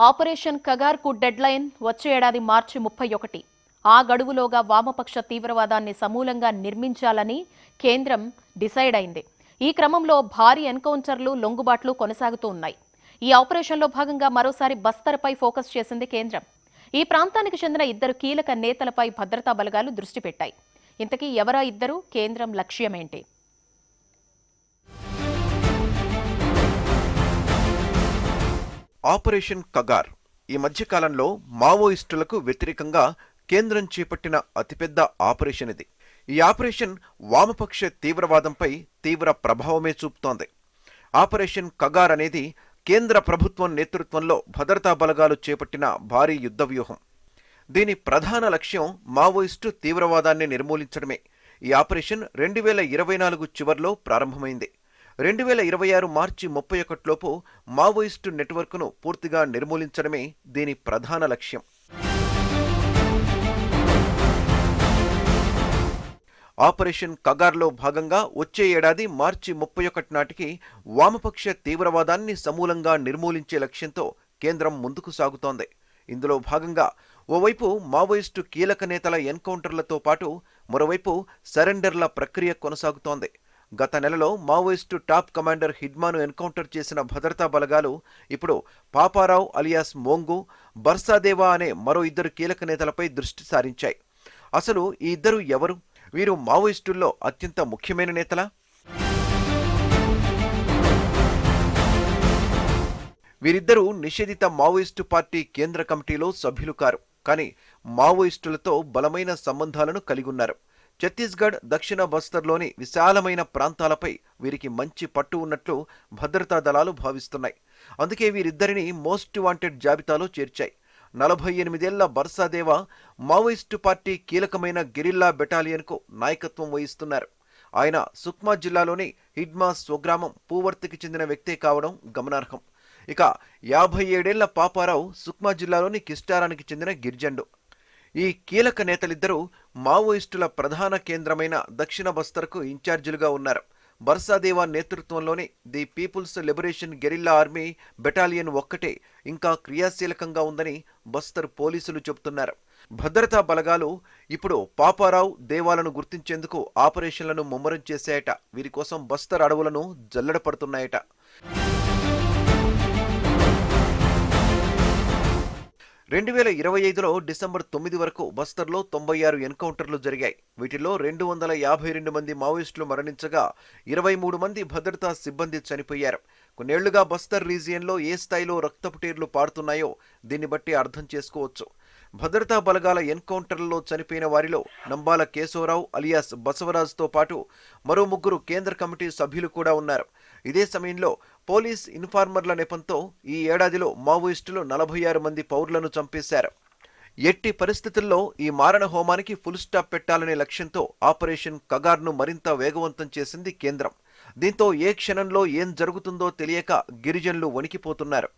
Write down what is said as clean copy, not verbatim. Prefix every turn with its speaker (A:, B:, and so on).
A: Operation కగార్కు deadline వచ్చే ఏడాది మార్చి 31. ఆ గడువులోగా వామపక్ష తీవ్రవాదాన్ని సమూలంగా నిర్మించాలని కేంద్రం డిసైడ్ అయింది. ఈ క్రమంలో భారీ ఎన్కౌంటర్లు, లొంగుబాట్లు కొనసాగుతూ ఉన్నాయి. ఈ ఆపరేషన్లో భాగంగా మరోసారి బస్తర్పై ఫోకస్ చేసింది కేంద్రం. ఈ ప్రాంతానికి చెందిన ఇద్దరు కీలక నేతలపై భద్రతా బలగాలు దృష్టి పెట్టాయి. ఇంతకీ ఎవరా ఇద్దరు? కేంద్రం లక్ష్యమేంటి?
B: ఆపరేషన్ కగార్ ఈ మధ్యకాలంలో మావోయిస్టులకు వ్యతిరేకంగా కేంద్రం చేపట్టిన అతిపెద్ద ఆపరేషన్ ఇది. ఈ ఆపరేషన్ వామపక్ష తీవ్రవాదంపై తీవ్ర ప్రభావమే చూపుతోంది. ఆపరేషన్ కగార్ అనేది కేంద్ర ప్రభుత్వం నేతృత్వంలో భద్రతా బలగాలు చేపట్టిన భారీ యుద్ధ వ్యూహం. దీని ప్రధాన లక్ష్యం మావోయిస్టు తీవ్రవాదాన్ని నిర్మూలించడమే. ఈ ఆపరేషన్ 2024 చివర్లో ప్రారంభమైంది. 2026 మార్చి 31లోపు మావోయిస్టు నెట్వర్క్ను పూర్తిగా నిర్మూలించడమే దీని ప్రధాన లక్ష్యం. ఆపరేషన్ కగార్లో భాగంగా వచ్చే ఏడాది మార్చి 31 నాటికి వామపక్ష తీవ్రవాదాన్ని సమూలంగా నిర్మూలించే లక్ష్యంతో కేంద్రం ముందుకు సాగుతోంది. ఇందులో భాగంగా ఓవైపు మావోయిస్టు కీలక నేతల ఎన్కౌంటర్లతో పాటు మరోవైపు సరెండర్ల ప్రక్రియ కొనసాగుతోంది. గత నెలలో మావోయిస్టు టాప్ కమాండర్ హిడ్మాను ఎన్కౌంటర్ చేసిన భద్రతా బలగాలు ఇప్పుడు పాపారావు అలియాస్ మోంగు, బర్సాదేవా అనే మరో ఇద్దరు కీలక నేతలపై దృష్టి సారించాయి. అసలు ఈ ఇద్దరు ఎవరు? వీరు మావోయిస్టుల్లో అత్యంత ముఖ్యమైన నేతలా? వీరిద్దరూ నిషేధిత మావోయిస్టు పార్టీ కేంద్ర కమిటీలో సభ్యులు కారు, కానీ మావోయిస్టులతో బలమైన సంబంధాలను కలిగున్నారు. ఛత్తీస్గఢ్, దక్షిణ బస్తర్లోని విశాలమైన ప్రాంతాలపై వీరికి మంచి పట్టు ఉన్నట్లు భద్రతా దళాలు భావిస్తున్నాయి. అందుకే వీరిద్దరిని మోస్ట్ వాంటెడ్ జాబితాలో చేర్చాయి. 48 ఏళ్ల బర్సాదేవా మావోయిస్టు పార్టీ కీలకమైన గెరిల్లా బెటాలియన్కు నాయకత్వం వహిస్తున్నారు. ఆయన సుక్మా జిల్లాలోని హిడ్మా స్వగ్రామం పూవర్తికి చెందిన వ్యక్తే కావడం గమనార్హం. ఇక 57 ఏళ్ల పాపారావు సుక్మా జిల్లాలోని కిస్టారానికి చెందిన గిరిజండు. ఈ కీలక నేతలిద్దరూ మావోయిస్టుల ప్రధాన కేంద్రమైన దక్షిణ బస్తర్కు ఇన్ఛార్జీలుగా ఉన్నారు. బర్సాదేవా నేతృత్వంలోని the people's liberation guerrilla army battalion ఒక్కటే ఇంకా క్రియాశీలకంగా ఉందని బస్తర్ పోలీసులు చెబుతున్నారు. భద్రతా బలగాలు ఇప్పుడు పాపారావు, దేవాలను గుర్తించేందుకు ఆపరేషన్లను ముమ్మరం చేశాయట. వీరి కోసం బస్తర్ అడవులను జల్లెడపడుతున్నాయట. రెండు 2025లో డిసెంబర్ 9 వరకు బస్తర్లో 96 ఎన్కౌంటర్లు జరిగాయి. వీటిలో 252 మంది మావోయిస్టులు మరణించగా 23 మంది భద్రతా సిబ్బంది చనిపోయారు. కొన్నేళ్లుగా బస్తర్ రీజియన్లో ఏ స్థాయిలో రక్తపుటేర్లు పారుతున్నాయో దీన్ని బట్టి అర్థం చేసుకోవచ్చు. భద్రతా బలగాల ఎన్కౌంటర్లలో చనిపోయిన వారిలో నంబాల కేశవరావు అలియాస్ బసవరాజ్తో పాటు మరో 3 కేంద్ర కమిటీ సభ్యులు కూడా ఉన్నారు. ఇదే సమయంలో పోలీస్ ఇన్ఫార్మర్ల నెపంతో ఈ ఏడాదిలో మావోయిస్టులు 46 మంది పౌరులను చంపేశారు. ఎట్టి పరిస్థితుల్లో ఈ మారణ హోమానికి ఫుల్ స్టాప్ పెట్టాలనే లక్ష్యంతో ఆపరేషన్ కగార్ను మరింత వేగవంతం చేసింది కేంద్రం. దీంతో ఏ క్షణంలో ఏం జరుగుతుందో తెలియక గిరిజనులు వణికిపోతున్నారు.